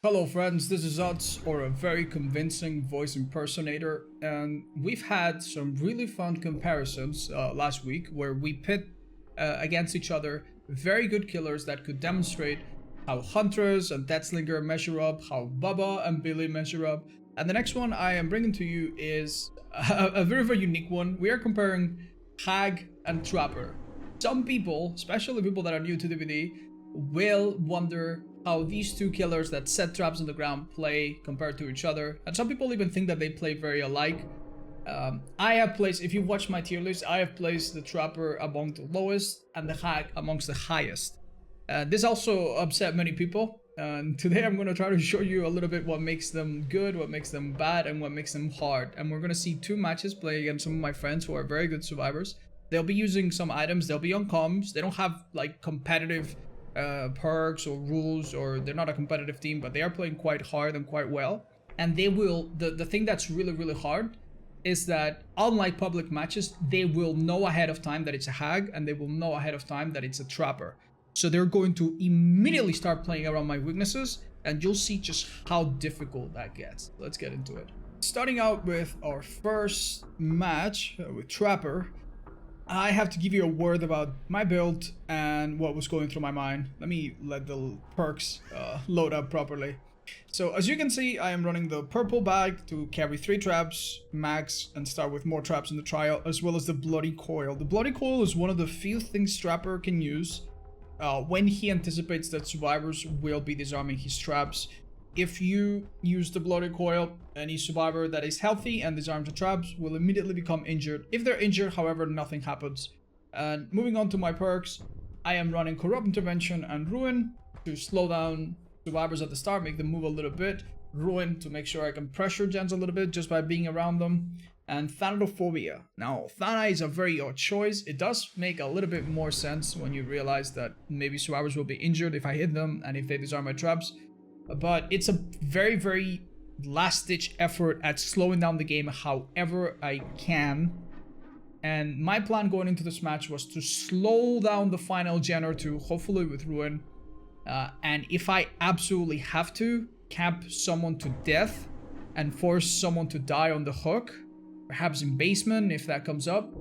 Hello friends, this is Odds, or a very convincing voice impersonator, and we've had some really fun comparisons last week where we pit against each other very good killers that could demonstrate how Huntress and Deathslinger measure up, how Bubba and Billy measure up, and the next one I am bringing to you is a very unique one. We are comparing Hag and Trapper. Some people, especially people that are new to DBD, will wonder how these two killers that set traps on the ground play compared to each other, and some people even think that they play very alike. I have placed, if you watch my tier list, I have placed the Trapper among the lowest and the Hag amongst the highest. This also upset many people, and today I'm going to try to show you a little bit what makes them good, what makes them bad, and what makes them hard. And we're going to see two matches play against some of my friends who are very good survivors. They'll be using some items, they'll be on comms, they don't have like competitive perks or rules, or they're not a competitive team, but they are playing quite hard and quite well. And they will, the thing that's really hard is that unlike public matches, they will know ahead of time that it's a Hag, and they will know ahead of time that it's a Trapper. So they're going to immediately start playing around my weaknesses, and you'll see just how difficult that gets. Let's get into it. Starting out with our first match with Trapper, I have to give you a word about my build and what was going through my mind. Let me let the perks load up properly. So as you can see, I am running the purple bag to carry 3 traps max and start with more traps in the trial, as well as the bloody coil. The bloody coil is one of the few things Trapper can use when he anticipates that survivors will be disarming his traps. If you use the bloody coil, any survivor that is healthy and disarms the traps will immediately become injured. If they're injured, however, nothing happens. And moving on to my perks, I am running Corrupt Intervention and Ruin to slow down survivors at the start, make them move a little bit. Ruin to make sure I can pressure gens a little bit just by being around them. And Thanatophobia. Now, Thana is a very odd choice. It does make a little bit more sense when you realize that maybe survivors will be injured if I hit them and if they disarm my traps. But it's a very last-ditch effort at slowing down the game however I can. And my plan going into this match was to slow down the final gen or two, hopefully with Ruin. And if I absolutely have to, camp someone to death and force someone to die on the hook, perhaps in basement if that comes up,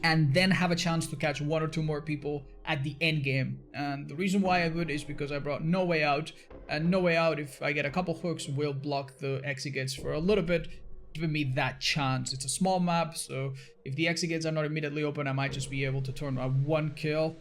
and then have a chance to catch 1 or 2 more people at the end game. And the reason why I would is because I brought No Way Out, and No Way Out, if I get a couple hooks, will block the exit gates for a little bit, giving me that chance. It's a small map, so if the exit gates are not immediately open, I might just be able to turn a 1 kill,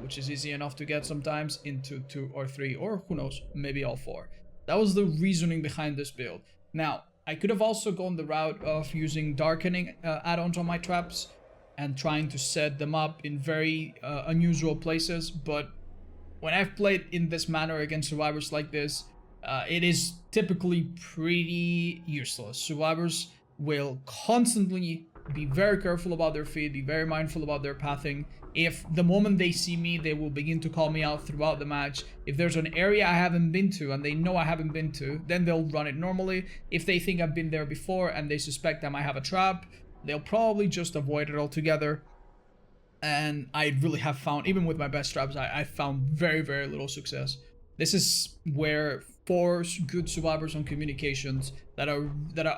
which is easy enough to get sometimes, into 2 or 3, or who knows, maybe all 4. That was the reasoning behind this build. Now, I could have also gone the route of using darkening add-ons on my traps and trying to set them up in very unusual places, but when I've played in this manner against survivors like this, it is typically pretty useless. Survivors will constantly be very careful about their feet, be very mindful about their pathing. If the moment they see me, they will begin to call me out throughout the match. If there's an area I haven't been to and they know I haven't been to, then they'll run it normally. If they think I've been there before and they suspect I might have a trap, they'll probably just avoid it altogether. And I really have found, even with my best traps, I found very little success. This is where 4 good survivors on communications that are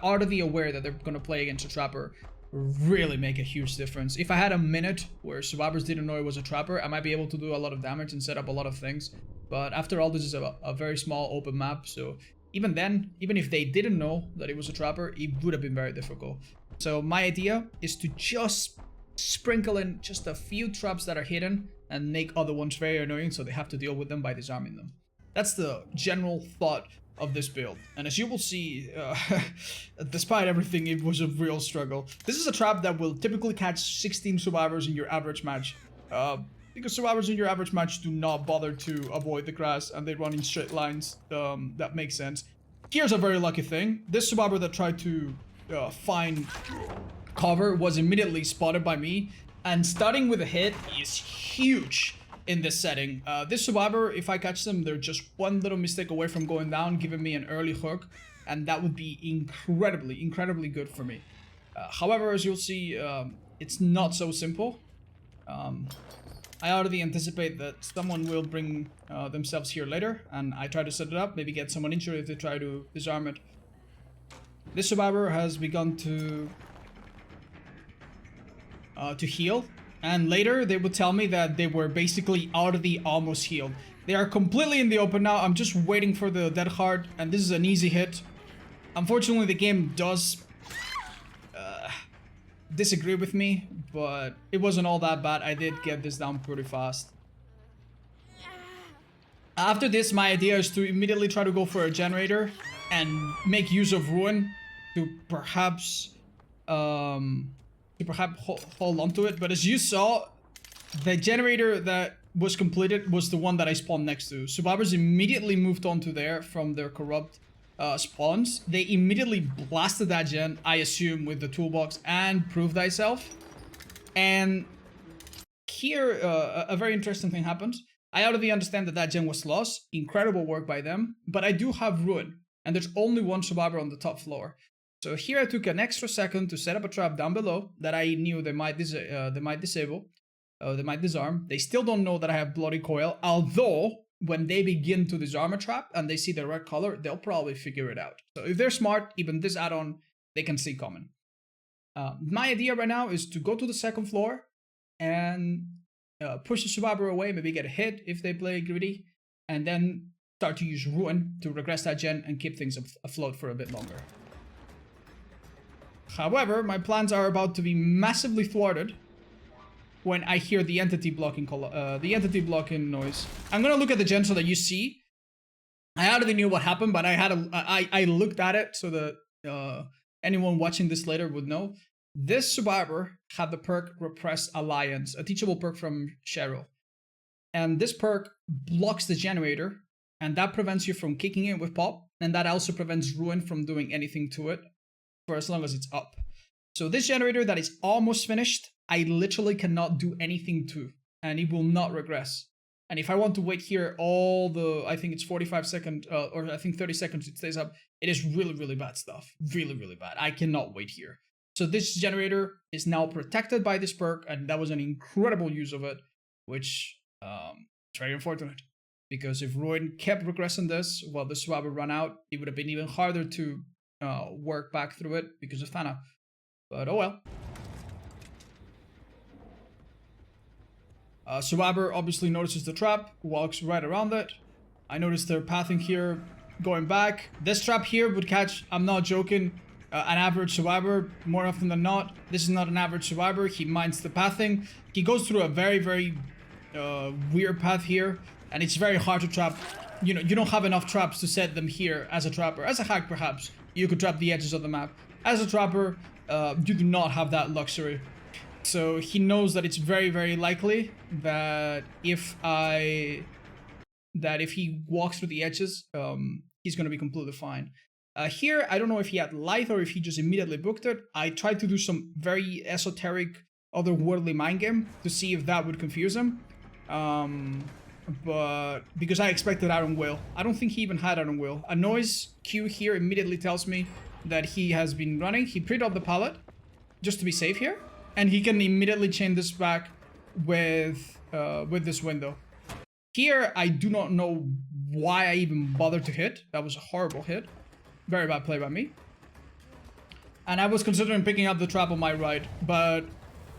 utterly aware that they're going to play against a Trapper really make a huge difference. If I had a minute where survivors didn't know it was a Trapper, I might be able to do a lot of damage and set up a lot of things. But after all, this is a very small open map, so even then, even if they didn't know that it was a Trapper, it would have been very difficult. So my idea is to just sprinkle in just a few traps that are hidden and make other ones very annoying, so they have to deal with them by disarming them. That's the general thought of this build. And as you will see, despite everything, it was a real struggle. This is a trap that will typically catch 16 survivors in your average match. Because survivors in your average match do not bother to avoid the grass and they run in straight lines. That makes sense. Here's a very lucky thing. This survivor that tried to find cover was immediately spotted by me, and starting with a hit is huge in this setting. This survivor, if I catch them, they're just one little mistake away from going down, giving me an early hook, and that would be incredibly good for me. However, as you'll see, it's not so simple. I already anticipate that someone will bring themselves here later, and I try to set it up, maybe get someone injured if they try to disarm it. This survivor has begun to heal, and later they would tell me that they were basically already almost healed. They are completely in the open now. I'm just waiting for the dead hard, and this is an easy hit. Unfortunately, the game does disagree with me, but it wasn't all that bad. I did get this down pretty fast. After this, my idea is to immediately try to go for a generator and make use of Ruin to perhaps hold on to it. But as you saw, the generator that was completed was the one that I spawned next to. Survivors immediately moved on to there from their corrupt spawns. They immediately blasted that gen, I assume, with the toolbox and Prove Thyself. And here, a very interesting thing happens. I already understand that that gen was lost. Incredible work by them. But I do have Ruin, and there's only one survivor on the top floor. So here I took an extra second to set up a trap down below that I knew they might disable. They might disarm. They still don't know that I have Bloody Coil, although when they begin to disarm a trap and they see the red color, they'll probably figure it out. So if they're smart, even this add-on, they can see coming. My idea right now is to go to the second floor and push the survivor away, maybe get a hit if they play greedy, and then start to use Ruin to regress that gen and keep things afloat for a bit longer. However, my plans are about to be massively thwarted when I hear the entity blocking noise. I'm gonna look at the gen so that you see. I already knew what happened, but I looked at it so that anyone watching this later would know. This survivor had the perk Repressed Alliance, a teachable perk from Cheryl. And this perk blocks the generator, and that prevents you from kicking it with pop, and that also prevents Ruin from doing anything to it for as long as it's up. So this generator that is almost finished, I literally cannot do anything to, and it will not regress. And if I want to wait here all the, I think it's 45 seconds, or I think 30 seconds it stays up, it is really, really bad stuff. Really, really bad. I cannot wait here. So this generator is now protected by this perk, and that was an incredible use of it, which is very unfortunate. Because if Ruin kept regressing this while the survivor ran out, it would have been even harder to work back through it because of Thana. But oh well. Survivor obviously notices the trap, walks right around it. I noticed their pathing here going back. This trap here would catch, I'm not joking, an average survivor more often than not. This is not an average survivor. He minds the pathing. He goes through a very, very weird path here, and it's very hard to trap. You know, you don't have enough traps to set them here as a trapper. As a hack, perhaps, you could trap the edges of the map. As a trapper, you do not have that luxury. So he knows that it's very, very likely that if he walks through the edges, he's going to be completely fine. Here, I don't know if he had light or if he just immediately booked it. I tried to do some very esoteric, otherworldly mind game to see if that would confuse him. But because I expected Iron Will. I don't think he even had Iron Will. A noise cue here immediately tells me that he has been running. He pre-dropped the pallet just to be safe here. And he can immediately chain this back with this window. Here, I do not know why I even bothered to hit. That was a horrible hit. Very bad play by me. And I was considering picking up the trap on my right, but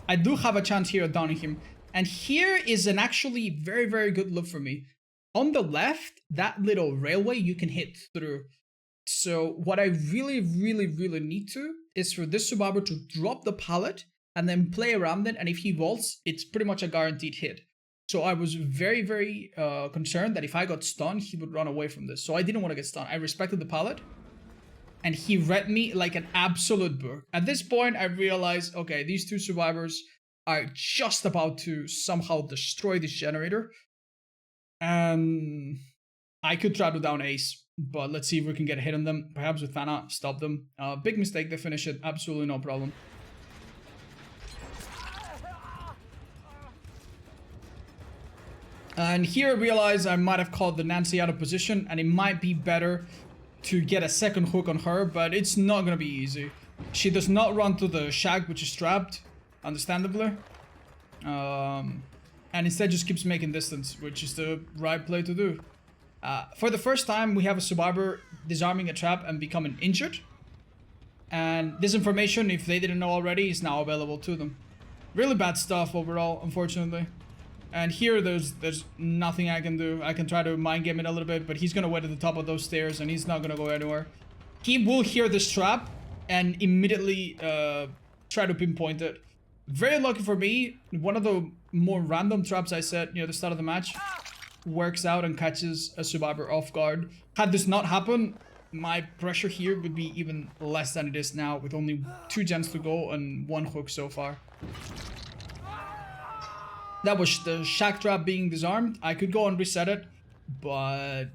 I do have a chance here at downing him. And here is an actually very, very good look for me. On the left, that little railway you can hit through. So what I really, really, really need to is for this survivor to drop the pallet and then play around it, and if he vaults, it's pretty much a guaranteed hit. So I was very, very concerned that if I got stunned, he would run away from this. So I didn't want to get stunned. I respected the pallet, and he read me like an absolute book. At this point, I realized, okay, these two survivors are just about to somehow destroy this generator. And I could try to down Ace, but let's see if we can get a hit on them. Perhaps with Thana, stop them. Big mistake, they finish it, absolutely no problem. And here I realize I might have called the Nancy out of position, and it might be better to get a second hook on her, but it's not gonna be easy. She does not run to the shack, which is trapped, understandably. And and instead just keeps making distance, which is the right play to do. For the first time, we have a survivor disarming a trap and becoming injured. And this information, if they didn't know already, is now available to them. Really bad stuff overall, unfortunately. And here, there's nothing I can do. I can try to mind game it a little bit, but he's gonna wait at the top of those stairs, and he's not gonna go anywhere. He will hear this trap and immediately try to pinpoint it. Very lucky for me, one of the more random traps I set near the start of the match works out and catches a survivor off guard. Had this not happened, my pressure here would be even less than it is now, with only 2 gens to go and 1 hook so far. That was the shack trap being disarmed. I could go and reset it, but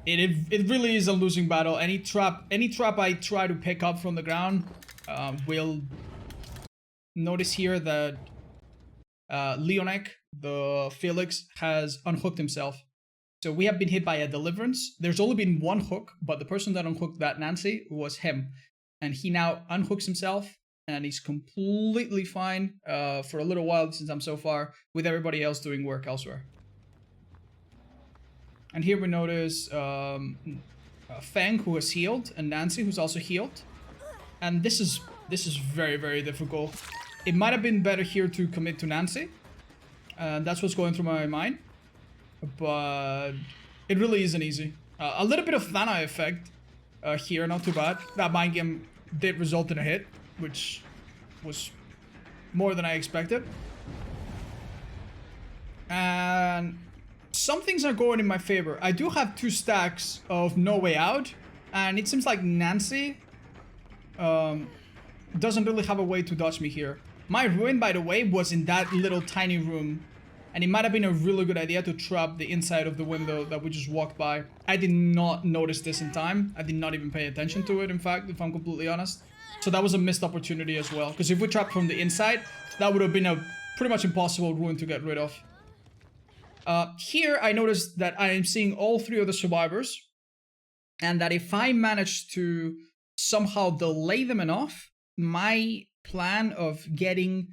it really is a losing battle. Any trap I try to pick up from the ground will notice here that Leonek, the Felix, has unhooked himself. So we have been hit by a deliverance. There's only been 1 hook, but the person that unhooked that Nancy was him. And he now unhooks himself, and he's completely fine for a little while since I'm so far, with everybody else doing work elsewhere. And here we notice Fang, who has healed, and Nancy, who's also healed. And this is very, very difficult. It might have been better here to commit to Nancy. That's what's going through my mind. But it really isn't easy. A little bit of Thana effect here, not too bad. That mind game did result in a hit, which was more than I expected. And some things are going in my favor. I do have 2 stacks of No Way Out, and it seems like Nancy doesn't really have a way to dodge me here. My ruin, by the way, was in that little tiny room, and it might have been a really good idea to trap the inside of the window that we just walked by. I did not notice this in time. I did not even pay attention to it, in fact, if I'm completely honest. So that was a missed opportunity as well, because if we trapped from the inside, that would have been a pretty much impossible ruin to get rid of. Here, I noticed that I am seeing all 3 of the survivors, and that if I manage to somehow delay them enough, my plan of getting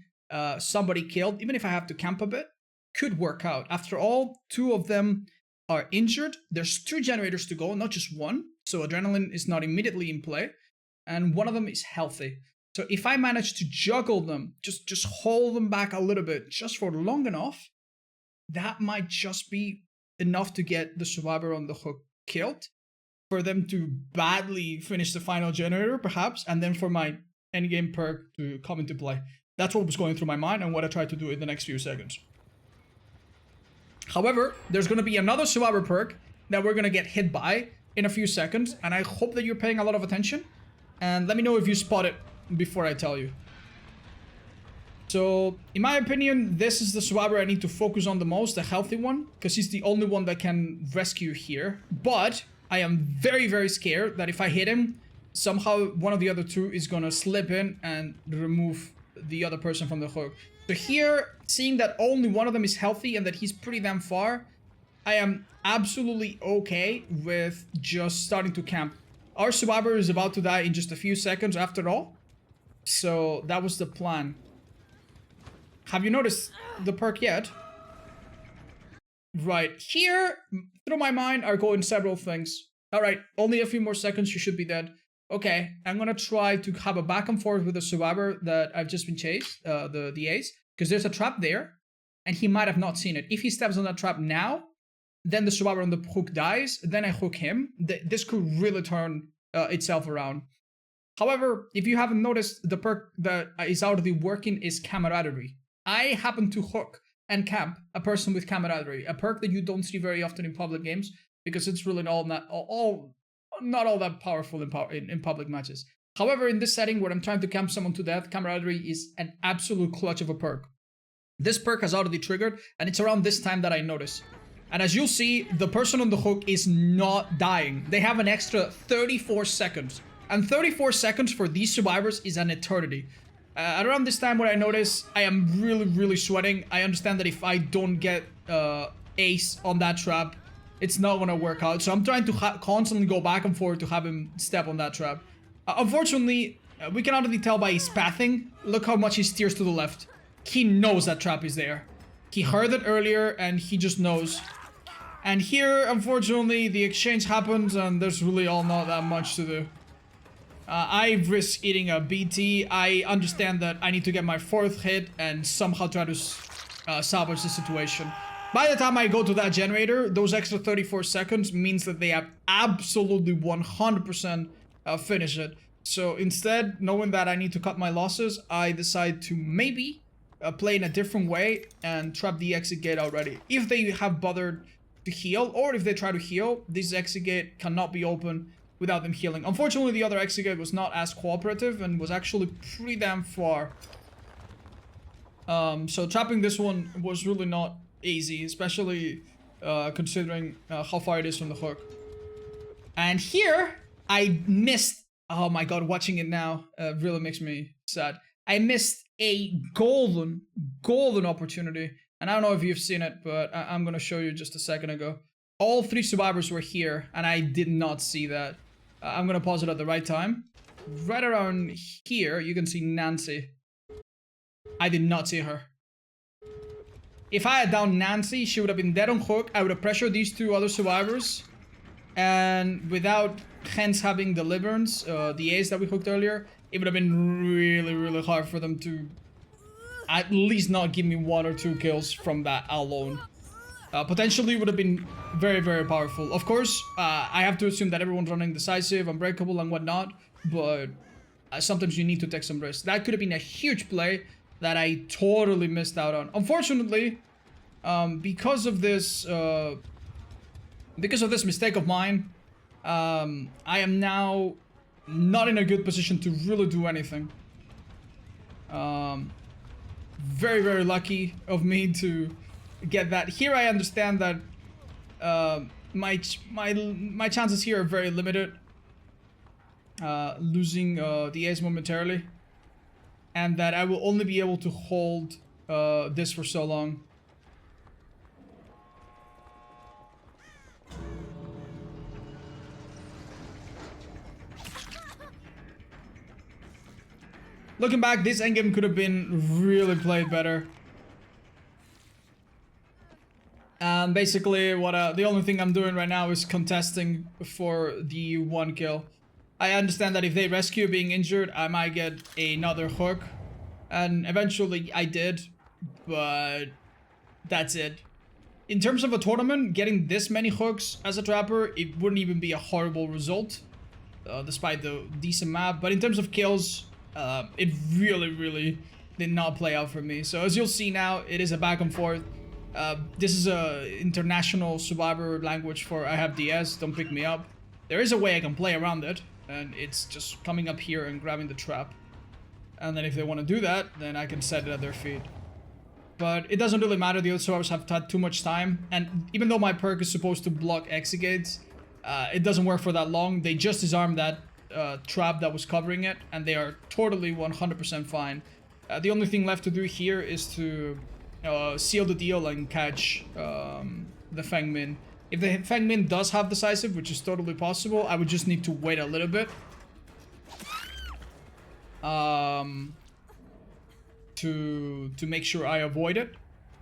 somebody killed, even if I have to camp a bit, could work out. After all, 2 of them are injured. There's 2 generators to go, not just 1. So adrenaline is not immediately in play. And 1 of them is healthy. So if I manage to juggle them, just hold them back a little bit, just for long enough, that might just be enough to get the survivor on the hook killed. For them to badly finish the final generator, perhaps, and then for my endgame perk to come into play. That's what was going through my mind and what I tried to do in the next few seconds. However, there's going to be another survivor perk that we're going to get hit by in a few seconds, and I hope that you're paying a lot of attention. And let me know if you spot it before I tell you. So, in my opinion, this is the survivor I need to focus on the most, the healthy one, because he's the only one that can rescue here. But I am very, very scared that if I hit him, somehow one of the other 2 is going to slip in and remove the other person from the hook. So here, seeing that only one of them is healthy and that he's pretty damn far, I am absolutely okay with just starting to camp. Our survivor is about to die in just a few seconds after all. So that was the plan. Have you noticed the perk yet? Right, here, through my mind are going several things. Alright, only a few more seconds, you should be dead. Okay, I'm gonna try to have a back and forth with the survivor that I've just been chased, the ace, because there's a trap there, and he might have not seen it. If he steps on that trap now, then the survivor on the hook dies, then I hook him. This could really turn itself around. However, if you haven't noticed, the perk that is already working is camaraderie. I happen to hook and camp a person with camaraderie, a perk that you don't see very often in public games, because it's really not all that powerful in public matches. However, in this setting where I'm trying to camp someone to death, camaraderie is an absolute clutch of a perk. This perk has already triggered, and it's around this time that I notice. And as you'll see, the person on the hook is not dying. They have an extra 34 seconds. And 34 seconds for these survivors is an eternity. Around this time when I notice I am really, really sweating, I understand that if I don't get ace on that trap, it's not going to work out. So I'm trying to constantly go back and forth to have him step on that trap. Unfortunately, we can already tell by his pathing. Look how much he steers to the left. He knows that trap is there. He heard it earlier and he just knows. And here, unfortunately, the exchange happens and there's really all not that much to do. I risk eating a BT. I understand that I need to get my 4th hit and somehow try to salvage the situation. By the time I go to that generator, those extra 34 seconds means that they have absolutely 100% finished it. So instead, knowing that I need to cut my losses, I decide to maybe play in a different way and trap the exit gate already. If they have bothered to heal, or if they try to heal, this exit gate cannot be open without them healing. Unfortunately, the other exit gate was not as cooperative and was actually pretty damn far. So trapping this one was really not easy, especially considering how far it is from the hook. And here, I missed... Oh my god, watching it now really makes me sad. I missed a golden opportunity. And I don't know if you've seen it, but I'm gonna show you just a second ago. All 3 survivors were here, and I did not see that. I'm gonna pause it at the right time. Right around here, you can see Nancy. I did not see her. If I had downed Nancy, she would have been dead on hook. I would have pressured these 2 other survivors. And without hence having deliverance, the ace that we hooked earlier, it would have been really hard for them to at least not give me 1 or 2 kills from that alone. Potentially would have been very powerful. Of course, I have to assume that everyone's running decisive, unbreakable, and whatnot, but sometimes you need to take some risks. That could have been a huge play that I totally missed out on. Unfortunately, because of this mistake of mine, I am now not in a good position to really do anything. Very lucky of me to get that. Here I understand that my chances here are very limited, losing the ace momentarily, and that I will only be able to hold this for so long. Looking back, this endgame could have been really played better. And basically, the only thing I'm doing right now is contesting for the 1 kill. I understand that if they rescue being injured, I might get another hook. And eventually I did, but that's it. In terms of a tournament, getting this many hooks as a trapper, it wouldn't even be a horrible result, despite the decent map. But in terms of kills, it really did not play out for me. So as you'll see now, it is a back and forth. This is a international survivor language for I have DS, don't pick me up. There is a way I can play around it, and it's just coming up here and grabbing the trap. And then if they want to do that, then I can set it at their feet. But it doesn't really matter, the other survivors have had too much time, and even though my perk is supposed to block exit gates, it doesn't work for that long. They just disarmed that trap that was covering it, and they are totally 100% fine. The only thing left to do here is to seal the deal and catch the Feng Min. If the Feng Min does have decisive, which is totally possible, I would just need to wait a little bit to make sure I avoid it.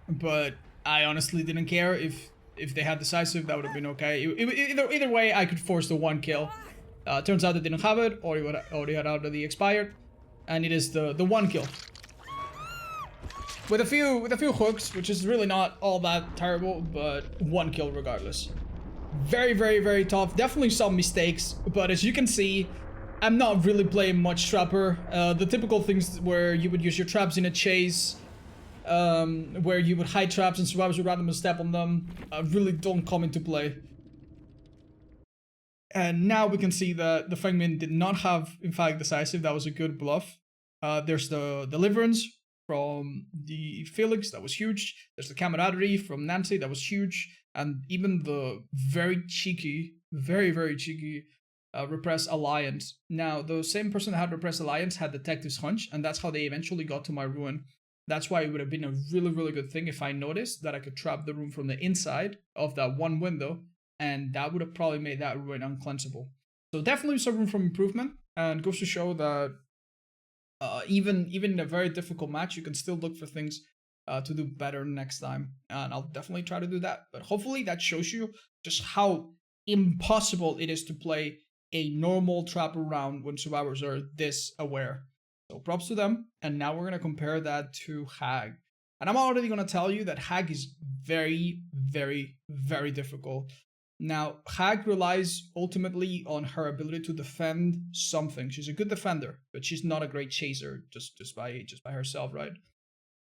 But I honestly didn't care. If they had decisive, that would have been okay. Either way, I could force the 1 kill. Turns out they didn't have it, or he already had already expired, and it is the 1 kill. With a few hooks, which is really not all that terrible, but 1 kill regardless. Very tough. Definitely some mistakes, but as you can see, I'm not really playing much trapper. The typical things where you would use your traps in a chase, where you would hide traps and survivors would randomly step on them, really don't come into play. And now we can see that the Feng Min did not have, in fact, decisive. That was a good bluff. There's the deliverance from the Felix, that was huge. There's the camaraderie from Nancy, that was huge. And even the very cheeky Repress Alliance. Now, the same person that had Repress Alliance had Detective's Hunch, and that's how they eventually got to my ruin. That's why it would have been a really good thing if I noticed that I could trap the room from the inside of that one window, and that would have probably made that ruin uncleanseable. So definitely some room for improvement, and goes to show that even in a very difficult match, you can still look for things to do better next time, and I'll definitely try to do that. But hopefully that shows you just how impossible it is to play a normal trap round when survivors are this aware. So props to them. And now we're gonna compare that to Hag. And I'm already gonna tell you that Hag is very, very, very difficult. Now, Hag relies ultimately on her ability to defend something. She's a good defender, but she's not a great chaser just by herself, right?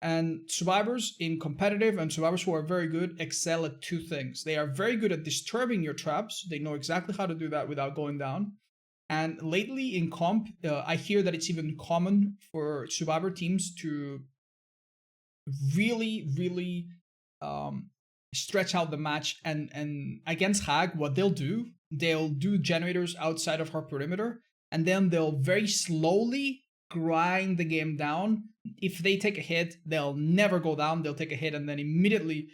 And survivors in competitive and survivors who are very good excel at two things. They are very good at disturbing your traps. They know exactly how to do that without going down. And lately in comp, I hear that it's even common for survivor teams to really stretch out the match. And against Hag, what they'll do generators outside of her perimeter, and then they'll very slowly grind the game down. If they take a hit, they'll never go down. They'll take a hit and then immediately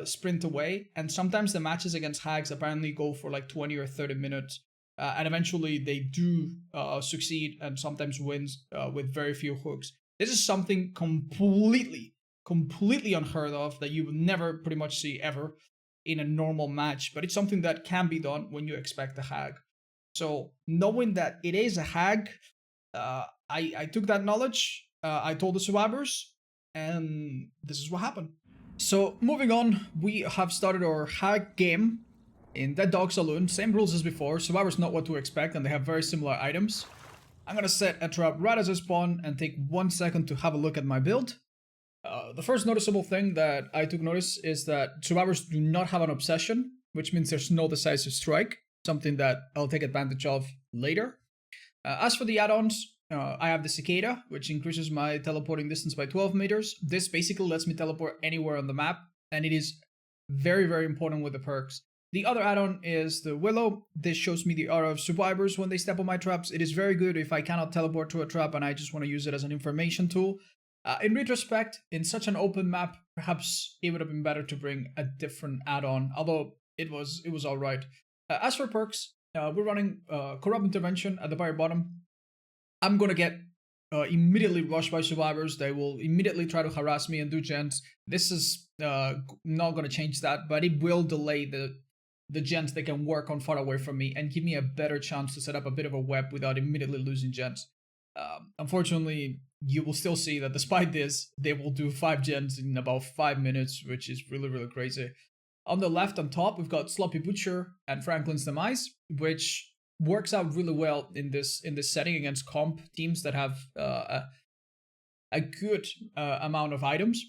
sprint away. And sometimes the matches against Hags apparently go for like 20 or 30 minutes. And eventually they do succeed and sometimes wins with very few hooks. This is something completely unheard of that you would never pretty much see ever in a normal match. But it's something that can be done when you expect a Hag. So knowing that it is a Hag, I took that knowledge, I told the survivors, and this is what happened. So moving on, we have started our Hag game in Dead Dog Saloon. Same rules as before. Survivors know what to expect and they have very similar items. I'm gonna set a trap right as I spawn and take 1 second to have a look at my build. The first noticeable thing that I took notice is that survivors do not have an obsession, which means there's no decisive strike, something that I'll take advantage of later. As for the add-ons, I have the Cicada, which increases my teleporting distance by 12 meters. This basically lets me teleport anywhere on the map, and it is very, very important with the perks. The other add-on is the Willow. This shows me the aura of survivors when they step on my traps. It is very good if I cannot teleport to a trap and I just want to use it as an information tool. In retrospect, in such an open map, perhaps it would have been better to bring a different add-on, although it was alright. As for perks, we're running Corrupt Intervention at the very bottom. I'm gonna get immediately rushed by survivors. They will immediately try to harass me and do gens. This is not gonna change that, but it will delay the gens they can work on far away from me and give me a better chance to set up a bit of a web without immediately losing gens. Unfortunately, you will still see that despite this, they will do 5 gens in about 5 minutes, which is really, really crazy. On the left on top, we've got Sloppy Butcher and Franklin's Demise, which works out really well in this setting against comp teams that have a good amount of items.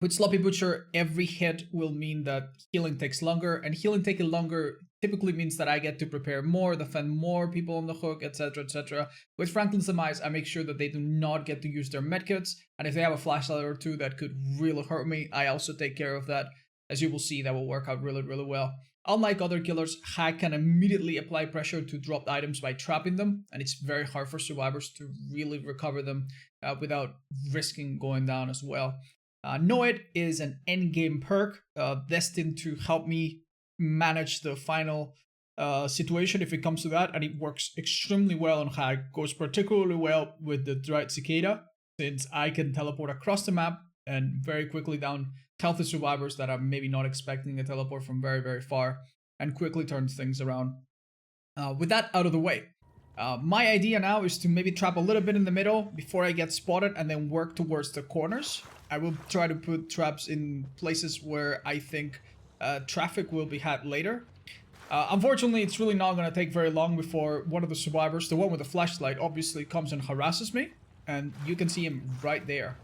With Sloppy Butcher, every hit will mean that healing takes longer, and healing taking longer typically means that I get to prepare more, defend more people on the hook, etc, etc. With Franklin's Demise, I make sure that they do not get to use their medkits, and if they have a flashlight or two that could really hurt me, I also take care of that. As you will see, that will work out really, really well. Unlike other killers, Hag can immediately apply pressure to dropped items by trapping them, and it's very hard for survivors to really recover them without risking going down as well. Know It is an endgame perk destined to help me manage the final situation if it comes to that, and it works extremely well on Hag. Goes particularly well with the Dried Cicada, since I can teleport across the map and very quickly down healthy survivors that are maybe not expecting a teleport from very, very far, and quickly turns things around. With that out of the way, my idea now is to maybe trap a little bit in the middle before I get spotted and then work towards the corners. I will try to put traps in places where I think traffic will be had later. Unfortunately, it's really not going to take very long before one of the survivors, the one with the flashlight, obviously comes and harasses me, and you can see him right there.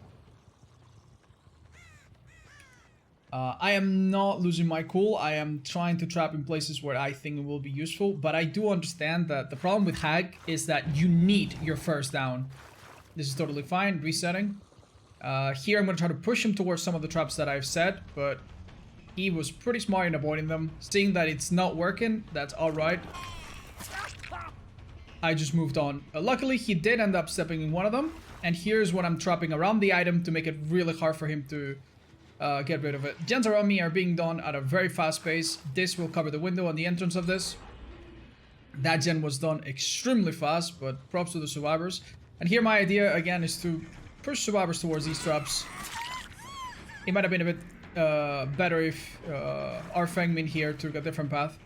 I am not losing my cool. I am trying to trap in places where I think it will be useful, but I do understand that the problem with Hag is that you need your first down. This is totally fine. Resetting. Here I'm going to try to push him towards some of the traps that I've set, but he was pretty smart in avoiding them. Seeing that it's not working, that's alright. I just moved on. Luckily, he did end up stepping in one of them, and here's what I'm trapping around the item to make it really hard for him to get rid of it. Gens around me are being done at a very fast pace. This will cover the window on the entrance of this. That gen was done extremely fast, but props to the survivors. And here my idea again is to push survivors towards these traps It might have been a bit better if our Fengmin here took a different path.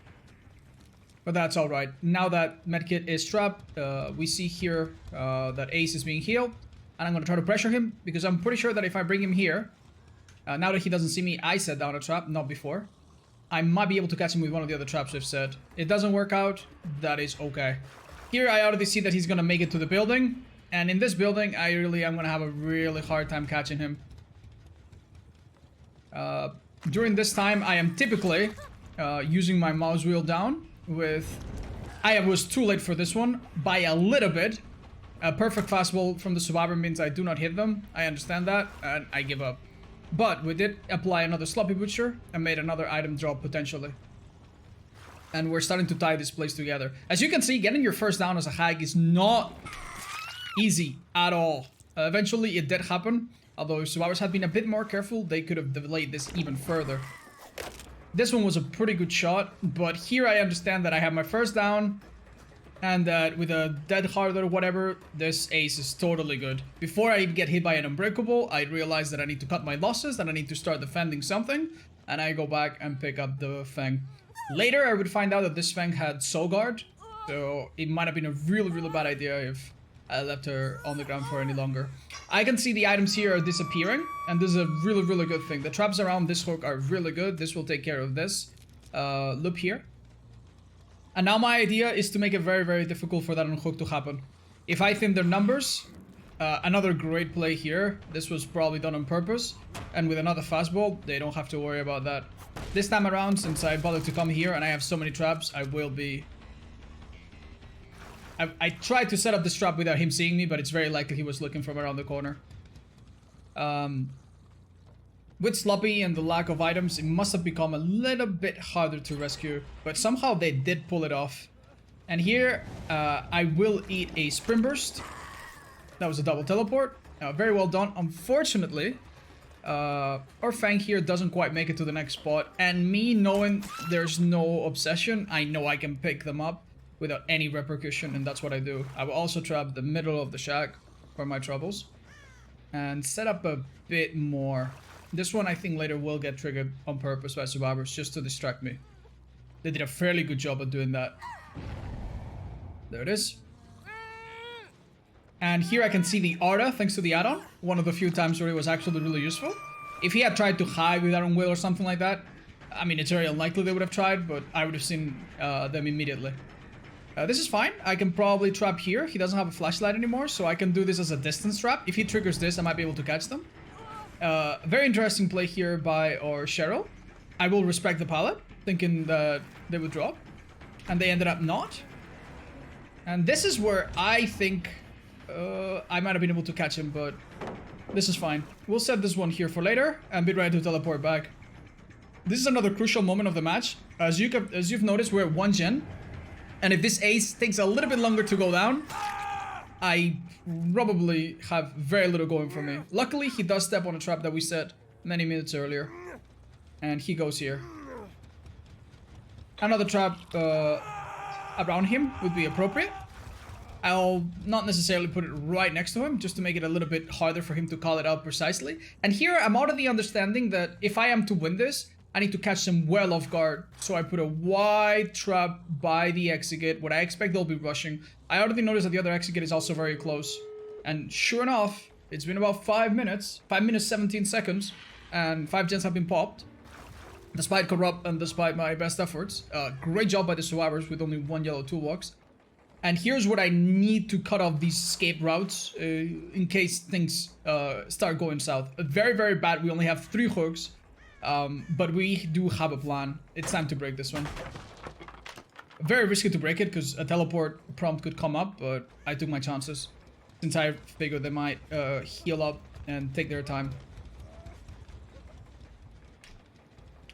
But that's alright. Now that Medkit is trapped, we see here that Ace is being healed. And I'm going to try to pressure him, because I'm pretty sure that if I bring him here, now that he doesn't see me, I set down a trap, not before. I might be able to catch him with one of the other traps we've set. It doesn't work out, that is okay. Here I already see that he's going to make it to the building. And in this building, I'm going to have a really hard time catching him. During this time, I am typically using my mouse wheel down with... I was too late for this one by a little bit. A perfect fastball from the survivor means I do not hit them. I understand that, and I give up. But we did apply another Sloppy Butcher and made another item drop potentially. And we're starting to tie this place together. As you can see, getting your first down as a hag is not easy at all. Eventually it did happen. Although if survivors had been a bit more careful, they could have delayed this even further. This one was a pretty good shot, but here I understand that I have my first down, and that with a dead hard or whatever, this ace is totally good. Before I get hit by an unbreakable, I realize that I need to cut my losses, that I need to start defending something, and I go back and pick up the Fang. Later, I would find out that this Fang had Soul Guard, so it might have been a really bad idea if I left her on the ground for any longer. I can see the items here are disappearing, and this is a really good thing. The traps around this hook are really good. This will take care of this loop here. And now my idea is to make it very difficult for that unhook to happen. If I thin their numbers, another great play here. This was probably done on purpose, and with another fastball, they don't have to worry about that. This time around, since I bothered to come here and I have so many traps, I will be... I tried to set up this trap without him seeing me, but it's very likely he was looking from around the corner. With Sloppy and the lack of items, it must have become a little bit harder to rescue. But somehow they did pull it off. And here, I will eat a Sprint Burst. That was a double teleport. Very well done. Unfortunately, our Fang here doesn't quite make it to the next spot. And me knowing there's no obsession, I know I can pick them up without any repercussion, and that's what I do. I will also trap the middle of the shack for my troubles. And set up a bit more. This one I think later will get triggered on purpose by survivors just to distract me. They did a fairly good job at doing that. There it is. And here I can see the Aura thanks to the add-on. One of the few times where it was actually really useful. If he had tried to hide with Iron Will or something like that, I mean, it's very unlikely they would have tried, but I would have seen them immediately. This is fine. I can probably trap here. He doesn't have a flashlight anymore, so I can do this as a distance trap. If he triggers this, I might be able to catch them. Very interesting play here by our Cheryl. I will respect the pallet, thinking that they would drop. And they ended up not. And this is where I think I might have been able to catch him, but this is fine. We'll set this one here for later and be ready to teleport back. This is another crucial moment of the match. As you've noticed, we're at 1 gen. And if this ace takes a little bit longer to go down, I probably have very little going for me. Luckily, he does step on a trap that we set many minutes earlier. And he goes here. Another trap around him would be appropriate. I'll not necessarily put it right next to him, just to make it a little bit harder for him to call it out precisely. And here, I'm out of the understanding that if I am to win this, I need to catch them well off guard. So I put a wide trap by the exit gate. What I expect they'll be rushing. I already noticed that the other exit gate is also very close. And sure enough, it's been about 5 minutes. 5 minutes, 17 seconds. And 5 gens have been popped. Despite Corrupt and despite my best efforts. Great job by the survivors with only 1 yellow toolbox. And here's what I need to cut off these escape routes in case things start going south. Very bad. We only have 3 hooks. But we do have a plan. It's time to break this one. Very risky to break it because a teleport prompt could come up, but I took my chances. Since I figured they might heal up and take their time.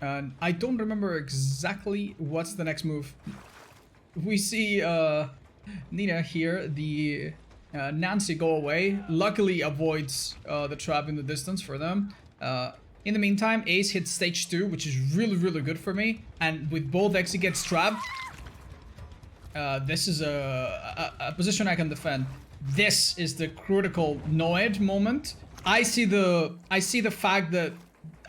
And I don't remember exactly what's the next move. We see Nina here, the Nancy go away. Luckily avoids the trap in the distance for them. In the meantime, Ace hits stage 2, which is really good for me. And with both exit gets trapped, this is a position I can defend. This is the critical Noed moment. I see the fact that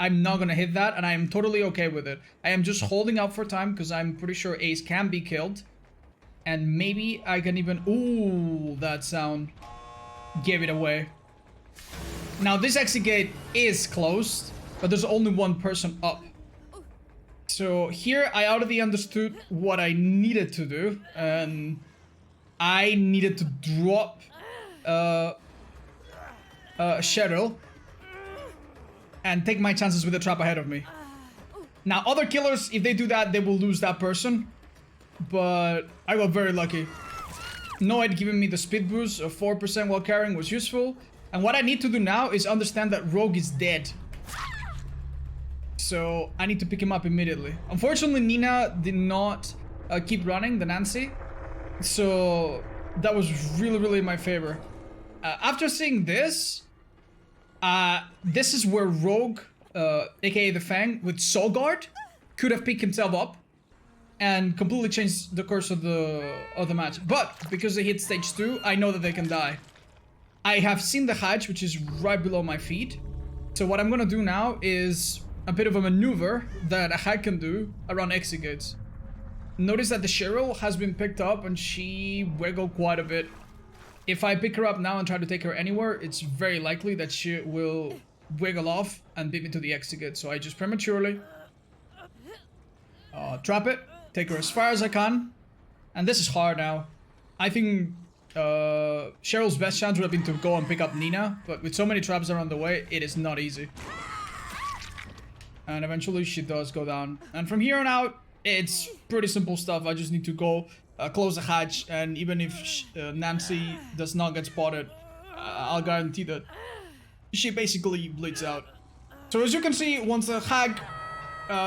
I'm not gonna hit that, and I am totally okay with it. I am just holding out for time because I'm pretty sure Ace can be killed. And maybe I can even... Ooh, that sound gave it away. Now, this exit gate is closed, but there's only one person up. So here, I already understood what I needed to do, and I needed to drop Cheryl and take my chances with the trap ahead of me. Now, other killers, if they do that, they will lose that person. But I got very lucky. Noid giving me the speed boost of 4% while carrying was useful. And what I need to do now is understand that Rogue is dead. So I need to pick him up immediately. Unfortunately, Nina did not keep running, the Nancy. So that was really in my favor. After seeing this, this is where Rogue, aka the Fang, with Soul Guard, could have picked himself up and completely changed the course of the match. But because they hit stage 2, I know that they can die. I have seen the hatch, which is right below my feet. So what I'm gonna do now is a bit of a maneuver that a hack can do around exit gates. Notice that the Cheryl has been picked up and she wiggled quite a bit. If I pick her up now and try to take her anywhere, it's very likely that she will wiggle off and beat me to the exit gate. So I just prematurely trap it, take her as far as I can. And this is hard now. I think Cheryl's best chance would have been to go and pick up Nina, but with so many traps around the way, it is not easy. And eventually she does go down. And from here on out, it's pretty simple stuff. I just need to go close the hatch, and even if Nancy does not get spotted, I'll guarantee that she basically bleeds out. So as you can see, once the hack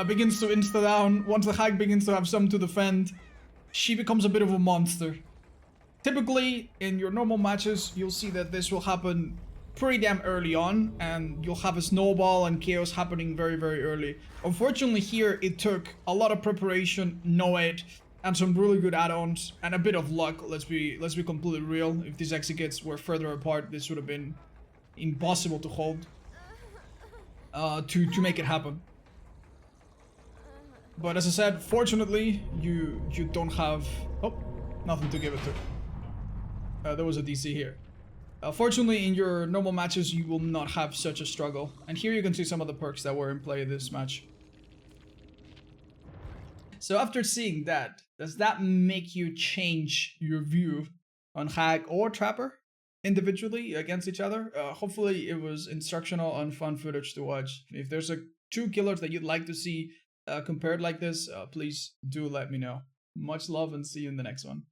begins to insta-down, once the hack begins to have some to defend, she becomes a bit of a monster. Typically, in your normal matches, you'll see that this will happen pretty damn early on, and you'll have a snowball and chaos happening very early. Unfortunately here, it took a lot of preparation, Noid, and some really good add-ons, and a bit of luck. Let's be completely real. If these exit were further apart, this would have been impossible to hold, to make it happen. But as I said, fortunately, you don't have... Oh, nothing to give it to. There was a DC here. Fortunately, in your normal matches, you will not have such a struggle. And here you can see some of the perks that were in play this match. So after seeing that, does that make you change your view on Hag or Trapper individually against each other? Hopefully it was instructional and fun footage to watch. If there's two killers that you'd like to see compared like this, please do let me know. Much love and see you in the next one.